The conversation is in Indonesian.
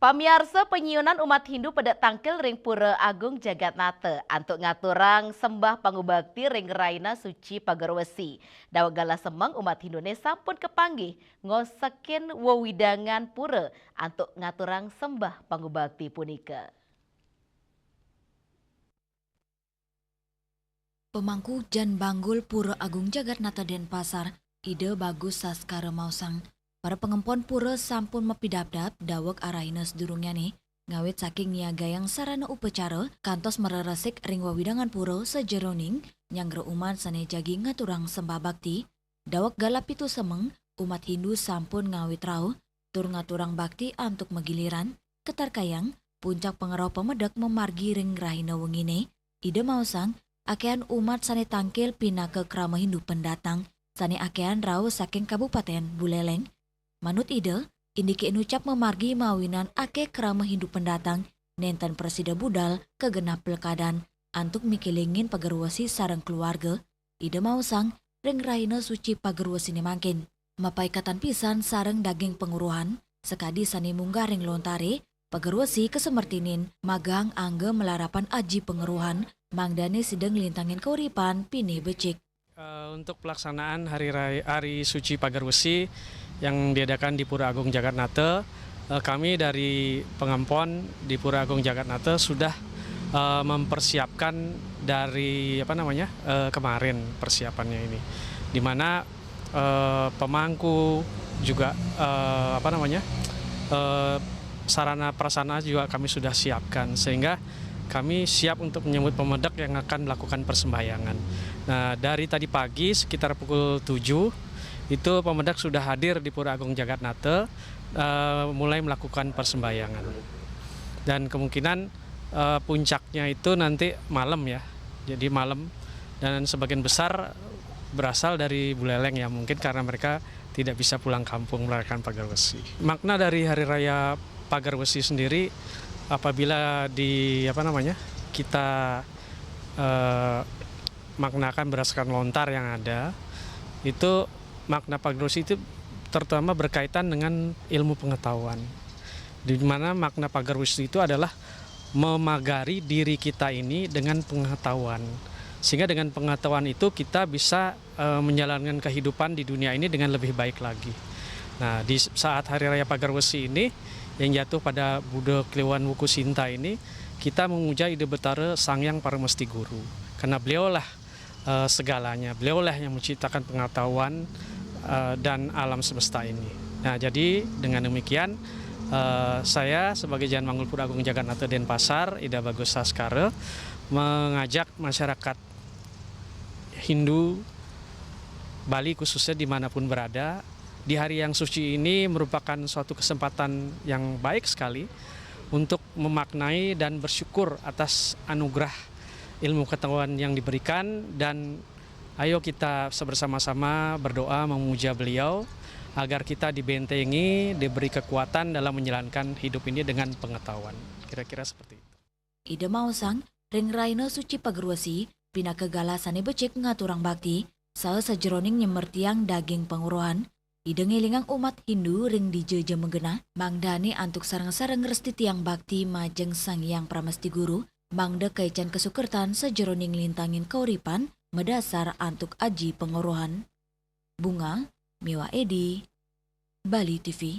Pamiarsa penyiunan umat Hindu pada tangkil ring Pura Agung Jagatnata antuk ngaturang sembah pangubakti ring raina suci pagarwesi. Dawagala semang umat Hindu ne sampun kepanggih ngosekin wewidangan pura antuk ngaturang sembah pangubakti punika. Pemangku Jan Banggul Pura Agung Jagatnata Denpasar, ide bagus saskara mausang. Para pengempon pura sampun mepidapdap dawek araina sedurungnya nih, ngawit saking niaga yang sarana upacara kantos mereresik ring wawidangan pura sejeroning nyanggre umat sane jagi ngaturang sembah bakti. Dawek galap itu semeng, umat Hindu sampun ngawit rauh, tur ngaturang bakti antuk megiliran, ketarkayang, puncak pengerau pemedek memargi ring rahina wengine, ide mausang, akean umat sane tangkil pina ke krama Hindu pendatang, sane akean rau saking Kabupaten Buleleng. Manut ide, indiki nucap memargi mawinan ake krama Hindu pendatang, nenten presida budal kegenap pelkadan, antuk mikilingin pagerwasi sarang keluarga, ide mausang, ring raina suci pagerwasi ni mangkin. Mapai katan pisan sarang daging penguruhan, sekadi sane munggah ring lontare, pagerwasi kesemertinin, magang angge melarapan aji pengeruhan, mangdane sideng lintangin keuripan pine becik. Untuk pelaksanaan hari suci Pagarwesi yang diadakan di Pura Agung Jagatnata, kami dari pengampon di Pura Agung Jagatnata sudah mempersiapkan dari kemarin persiapannya ini, di mana pemangku juga sarana prasarana juga kami sudah siapkan, sehingga kami siap untuk menyambut pemedek yang akan melakukan persembahyangan. Nah, dari tadi pagi sekitar pukul 7 itu pemedek sudah hadir di Pura Agung Jagatnata mulai melakukan persembahyangan. Dan kemungkinan puncaknya itu nanti malam ya. Jadi malam, dan sebagian besar berasal dari Buleleng ya, mungkin karena mereka tidak bisa pulang kampung merayakan Pagarwesi. Makna dari Hari Raya Pagarwesi sendiri, apabila kita maknakan berdasarkan lontar yang ada, itu makna Pagarwesi itu terutama berkaitan dengan ilmu pengetahuan, di mana makna Pagarwesi itu adalah memagari diri kita ini dengan pengetahuan, sehingga dengan pengetahuan itu kita bisa menjalankan kehidupan di dunia ini dengan lebih baik lagi. Nah, di saat Hari Raya Pagarwesi ini yang jatuh pada Buddha Kliwon Wuku Sinta ini, kita memuja Ide Betara Sangyang Paramesti Guru, karena beliaulah segalanya, beliaulah yang menciptakan pengetahuan dan alam semesta ini. Nah, jadi dengan demikian saya sebagai Jan Banggul Pura Agung Jagatnata Denpasar, Ida Bagus Saskara, mengajak masyarakat Hindu Bali khususnya dimanapun berada, di hari yang suci ini merupakan suatu kesempatan yang baik sekali untuk memaknai dan bersyukur atas anugerah ilmu pengetahuan yang diberikan, dan ayo kita bersama-sama berdoa memuja beliau agar kita dibentengi, diberi kekuatan dalam menjalankan hidup ini dengan pengetahuan. Kira-kira seperti itu. Ide mausang, ring raina suci Pagarwesi, pina kegalasane becik ngaturang bakti, salah sejeroning nyemertiang daging penguruhan, ide ngilingang umat Hindu ring dijeje menggena, mangdane antuk sarang-sarang resti tiang bakti majeng Sangyang Pramesti Guru, mangde kaican kesukertan sejeroning lintangin kauripan, medasar antuk aji penguruhan. Bunga, Miwa Edi, Bali TV.